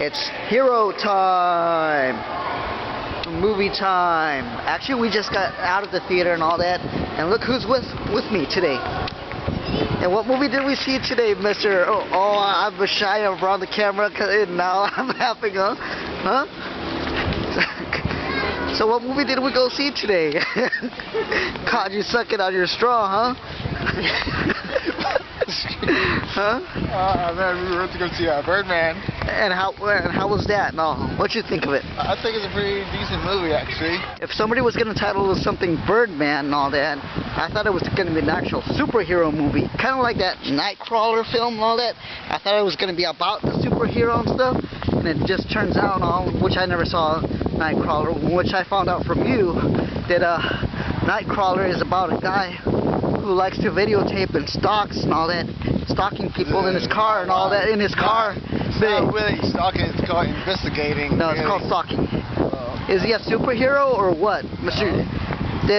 It's hero time, movie time. Actually, we just got out of the theater and all that, and look who's with me today. And what movie did we see today, Mr. Oh, I'm shy around the camera, and now I'm laughing, huh? So what movie did we go see today? Caught you sucking on your straw, huh? Huh? Man, we went to go see Birdman. And how was that? No, what'd you think of it? I think it's a pretty decent movie, actually. If somebody was gonna title it something Birdman and all that, I thought it was gonna be an actual superhero movie, kind of like that Nightcrawler film and all that. I thought it was gonna be about the superhero and stuff, and it just turns out, which I never saw Nightcrawler, which I found out from you that Nightcrawler is about a guy who likes to videotape and stalks and all that, stalking people in his car and all that in his car. It's not really stalking, it's called investigating. No, it's called stalking. Is he a superhero or what, Mr.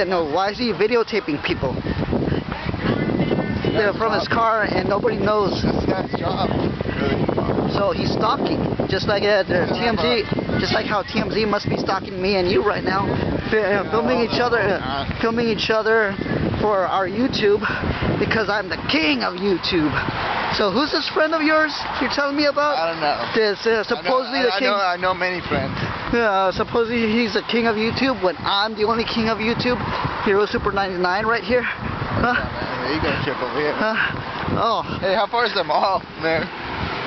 No, why is he videotaping people? From his car and nobody knows. That's his job, really. So he's stalking, just like TMZ, just like how TMZ must be stalking me and you right now, filming each other for our YouTube, because I'm the king of YouTube. So who's this friend of yours you're telling me about? I don't know. This supposedly the king. I know many friends. Supposedly he's the king of YouTube when I'm the only king of YouTube. Hero Super 99 right here. Huh? There you go, trip over here. Oh. Hey, how far is the mall, man?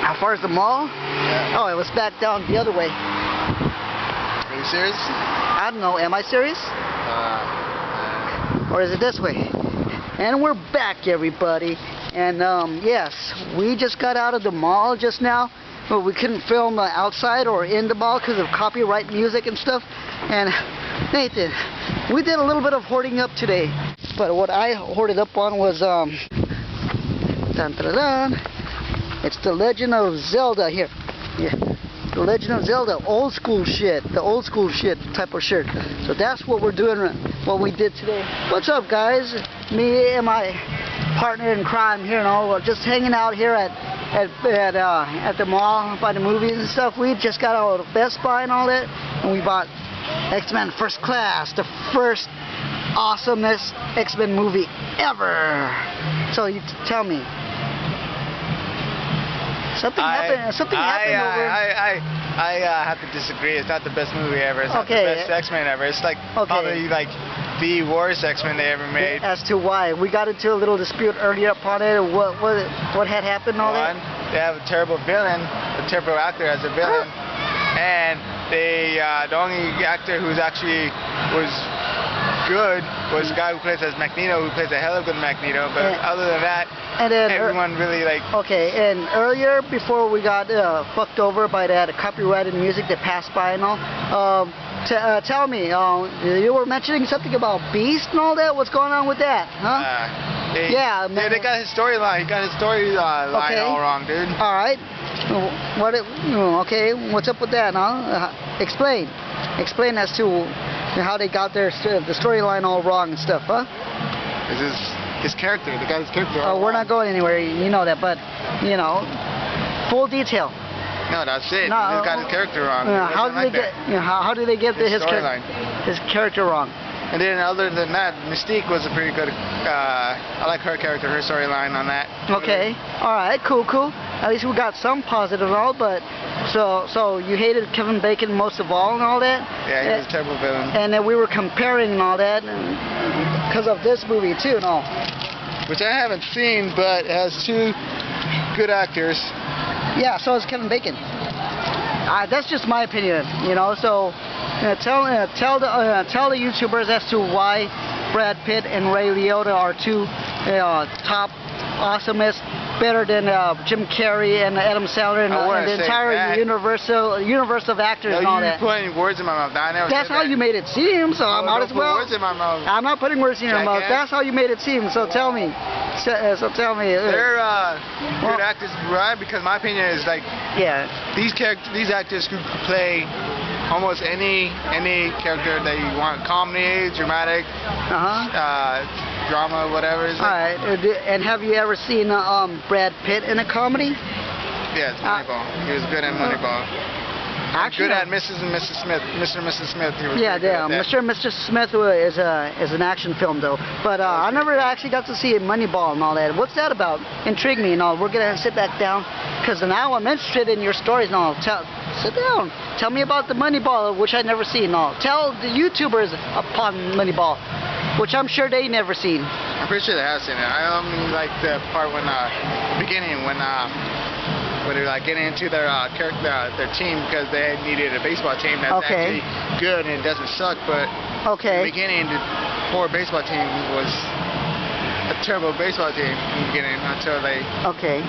How far is the mall? Yeah. Oh, it was back down the other way. Are you serious? I don't know. Am I serious? Or is it this way? And we're back, everybody. And yes, we just got out of the mall just now. But we couldn't film outside or in the mall because of copyright music and stuff. And Nathan, we did a little bit of hoarding up today. But what I hoarded up on was it's The Legend of Zelda here. Yeah. The Legend of Zelda, old school shit, the old school shit type of shirt. So that's what we're doing, what we did today. What's up, guys? Me and my partner in crime here and all, just hanging out here at the mall by the movies and stuff. We just got out of Best Buy and all that, and we bought X-Men First Class, the first awesomest X-Men movie ever. So you tell me. Something happened over. I have to disagree. It's not the best movie ever. It's not the best X-Men ever. It's like probably like the worst X-Men they ever made. As to why? We got into a little dispute earlier upon it. What had happened and all that? They have a terrible villain, a terrible actor as a villain, and the only actor who's actually was good was the guy who plays as Magneto, who plays a hell of a good Magneto, but other than that, everyone really like... Okay, and earlier, before we got fucked over by that copyrighted music that passed by and all, tell me, you were mentioning something about Beast and all that? What's going on with that, huh? They got his storyline. He got his storyline all wrong, dude. All right. Okay, what's up with that, huh? Explain as to how they got the storyline all wrong and stuff, huh? This is his character. They got his character all we're wrong. not going anywhere, you know that, but, you know, full detail. No, that's it. No, he got his character wrong. How do they get his character wrong? And then other than that, Mystique was a pretty good, I like her character, her storyline on that. Okay, alright, cool. At least we got some positive and all, but, so you hated Kevin Bacon most of all and all that? Yeah, he was a terrible villain. And then we were comparing and all that, because of this movie too and all. Which I haven't seen, but it has two good actors. Yeah, so is Kevin Bacon. That's just my opinion, you know, so... tell the YouTubers as to why Brad Pitt and Ray Liotta are two top awesomest, better than Jim Carrey and Adam Sandler and the entire universe of actors and all that. You're putting words in my mouth. That's how you made it seem, so I might as well. Words in my mouth. I'm not putting words in your mouth. That's how you made it seem. So tell me. They're good actors, right? Because my opinion is like, these actors could play almost any character that you want. Comedy, dramatic, drama, whatever. Alright, and have you ever seen Brad Pitt in a comedy? Yeah, it's Moneyball. He was good in Moneyball. Actually, good at Mrs. and Mrs. Smith. Mr. and Mrs. Smith. He was yeah, pretty good at that. Mr. and Mr. Smith is an action film though. But I never actually got to see Moneyball and all that. What's that about? Intrigue me and all. We're gonna sit back down because now I'm interested in your stories and all. Sit down. Tell me about the Moneyball, which I never seen and all. Tell the YouTubers upon Moneyball, which I'm sure they never seen. I'm pretty sure they have seen it. I only like the part when beginning when they're like getting into their their team because they needed a baseball team that's actually good and it doesn't suck. But in the beginning, the poor baseball team was a terrible baseball team in the beginning until they. Okay.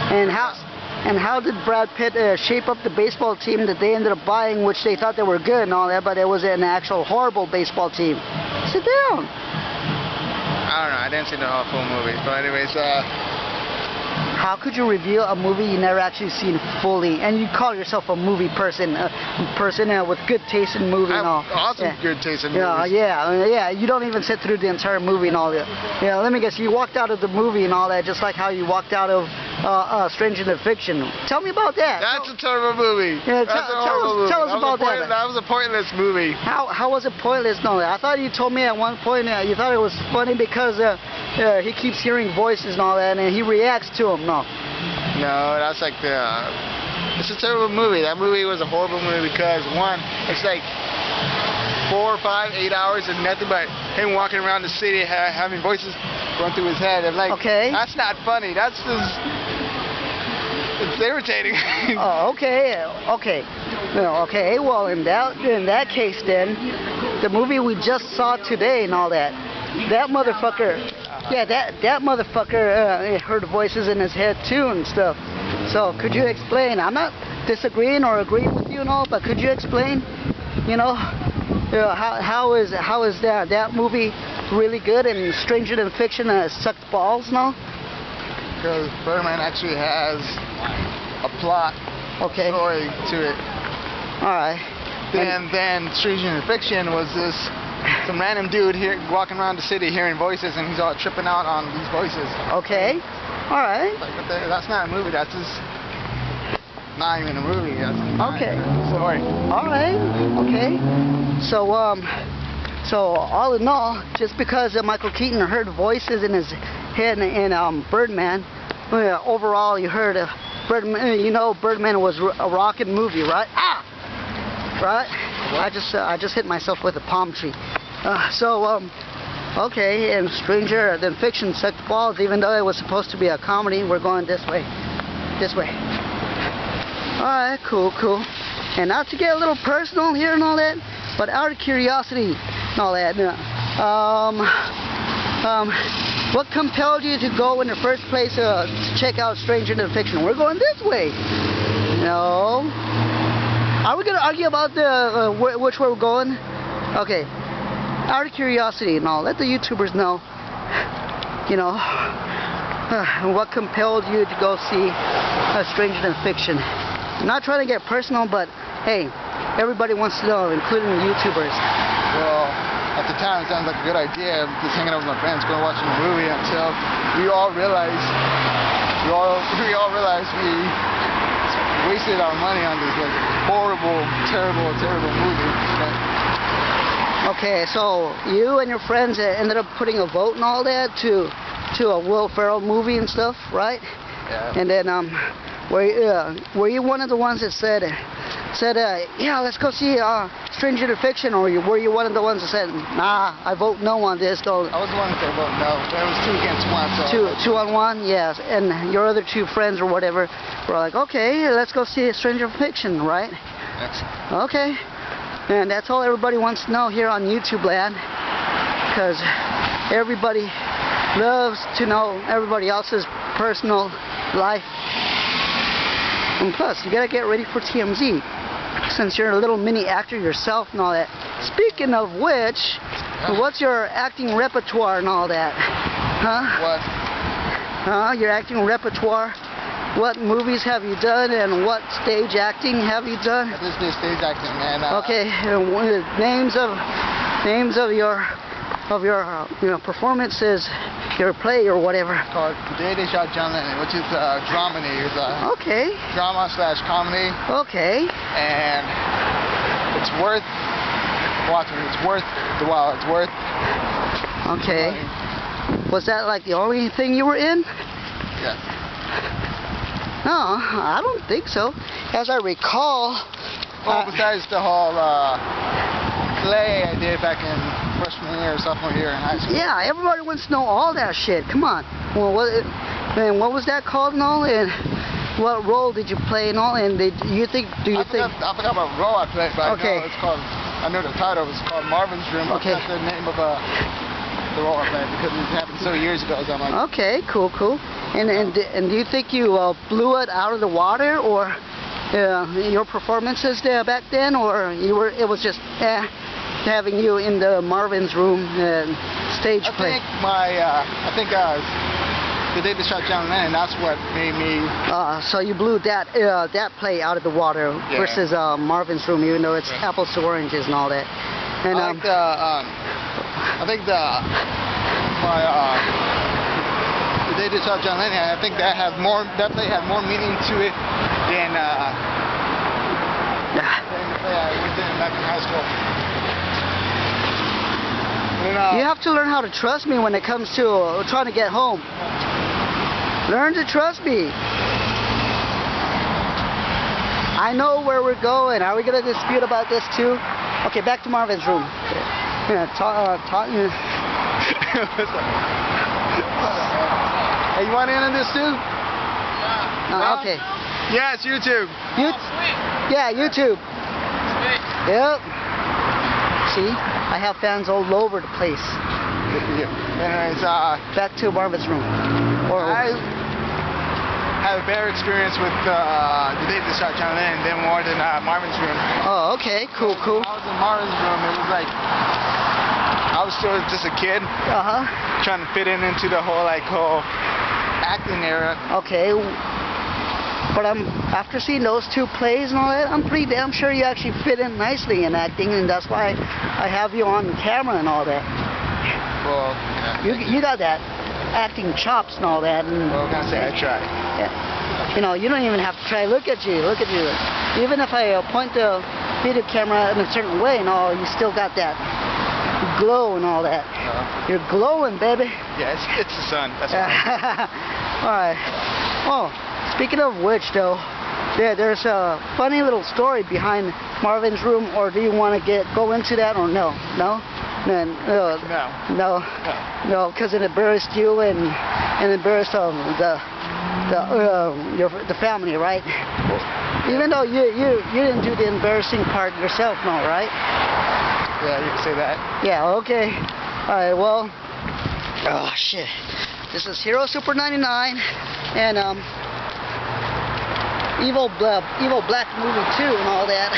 And how did Brad Pitt shape up the baseball team that they ended up buying, which they thought they were good and all that, but it was an actual horrible baseball team? Sit down. I don't know. I didn't see the whole full movie, but anyways. How could you review a movie you never actually seen fully, and you call yourself a movie person, with good taste in movie and all? Awesome, good taste in movies. Yeah. You don't even sit through the entire movie and all that. Yeah, let me guess. You walked out of the movie and all that, just like how you walked out of Stranger Than Fiction. Tell me about that. That's a terrible movie. Yeah, That's a horrible movie. Tell us about that. That was a pointless movie. How was it pointless? No, I thought you told me at one point you thought it was funny because he keeps hearing voices and all that, and he reacts to them. No, that's like it's a terrible movie. That movie was a horrible movie because one, it's like 4, 5, 8 hours of nothing but him walking around the city having voices run through his head. And like, that's not funny. That's just, it's irritating. Oh, okay. Well, in that case, then the movie we just saw today and all that, that motherfucker. Yeah, that motherfucker heard voices in his head too and stuff. So could you explain? I'm not disagreeing or agreeing with you and all, but could you explain? How is that movie really good and Stranger Than Fiction sucked balls and all? Because Birdman actually has a plot story to it. All right. And then Stranger Than Fiction was some random dude here walking around the city hearing voices, and he's all tripping out on these voices. Okay. All right. That's not a movie. That's just not even a movie. That's a story. All right. Okay. So all in all, just because Michael Keaton heard voices in his head in Birdman, overall you heard Birdman. Birdman was a rockin' movie, right? Right. I just hit myself with a palm tree. Okay, and Stranger Than Fiction sucked balls, even though it was supposed to be a comedy. We're going this way. Alright, cool. And not to get a little personal here and all that, but out of curiosity and all that, what compelled you to go in the first place to check out Stranger Than Fiction? We're going this way. No. Are we going to argue about which way we're going? Okay. Out of curiosity and all, let the YouTubers know, what compelled you to go see Stranger Than Fiction. I'm not trying to get personal, but hey, everybody wants to know, including the YouTubers. Well, at the time it sounds like a good idea, just hanging out with my friends, going watching a movie until we all realized we wasted our money on this horrible, terrible movie. Okay, so you and your friends ended up putting a vote and all that to a Will Ferrell movie and stuff, right? Yeah. And then were you one of the ones that said yeah, let's go see Stranger Than Fiction, or were you one of the ones that said, nah, I vote no on this? I was the one that said vote no. There was 2 against 1. So 2 on 1, yes. And your other 2 friends or whatever were like, okay, let's go see Stranger Than Fiction, right? Yes. Okay. And that's all everybody wants to know here on YouTube land, because everybody loves to know everybody else's personal life. And plus, you gotta get ready for TMZ, since you're a little mini actor yourself and all that. Speaking of which, what's your acting repertoire and all that? Huh? Your acting repertoire? What movies have you done, and what stage acting have you done? I just did stage acting, man. Okay, names of your performances your play or whatever? Called The Day They Shot John Lennon, which is dramedy. It's a Okay. drama/comedy, Okay. and it's worth watching. It's worth the while. It's worth. Okay. Was that like the only thing you were in? Yes. No, I don't think so. As I recall. Well, besides the whole play I did back in freshman year or sophomore year in high school. Yeah, everybody wants to know all that shit. Come on. Well, what was that called and all? And what role did you play and all? And I forgot what role I played, but okay. I know the title was called Marvin's Room. Okay. That's the name of the role I played because it happened so years ago. So I'm like, okay, cool. And do you think you blew it out of the water, or your performances there back then, or it was just having you in the Marvin's Room stage play? I think The Day They Shot John Lennon, that's what made me. So you blew that play out of the water versus Marvin's Room, even though it's apples to oranges and all that. And I think The Day They Shot John Lennon, I think that play had more meaning to it than the play I was in back in high school. You have to learn how to trust me when it comes to trying to get home. Learn to trust me. I know where we're going. Are we going to dispute about this too? Okay, back to Marvin's Room. Yeah, Hey, you want in on this too? Yeah. Okay. Yes, YouTube. Yeah, YouTube. Sweet. Yep. See, I have fans all over the place. Good for you. Anyways, back to Marvin's Room. I had a better experience with The Day They Shot John Lennon than more than Marvin's Room. Oh, okay, cool. When I was in Marvin's Room, it was like I was still just a kid, trying to fit into the whole acting era. Okay, but after seeing those two plays and all that, I'm pretty damn sure you actually fit in nicely in acting, and that's why I have you on camera and all that. Well, yeah. You got that acting chops and all that. And, well, I say I tried. Yeah. You know, you don't even have to try. Look at you. Even if I point the video camera in a certain way and all, you still got that glow and all that. You're glowing, baby. Yeah, it's the sun. That's why. All right. Oh, speaking of which, though, there's a funny little story behind Marvin's Room. Or do you want to go into that, or no? No, because it embarrassed you and embarrassed the family, right? Even though you didn't do the embarrassing part yourself, no, right? Yeah, you can say that. Yeah, okay. Alright, well, oh shit. This is Hero Super 99 and Evil Black Movie 2 and all that.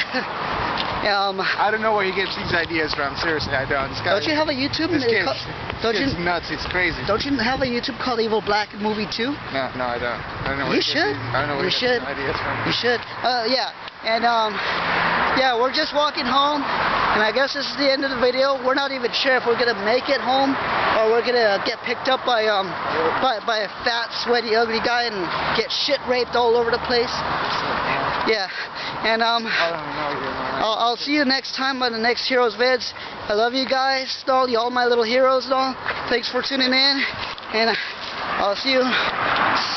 I don't know where he gets these ideas from. Seriously, I don't. Don't you have a YouTube? This kid's nuts. It's crazy. Don't you have a YouTube called Evil Black Movie 2? No, I don't. I don't know where you should. I don't know where he gets these ideas from. You should. Yeah. And yeah, we're just walking home, and I guess this is the end of the video. We're not even sure if we're gonna make it home or we're gonna get picked up by a fat, sweaty, ugly guy and get shit raped all over the place. Yeah. And I'll see you next time on the next Heroes vids. I love you guys, all my little heroes and all. Thanks for tuning in, and I'll see you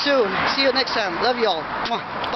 soon. See you next time. Love you all. Mwah.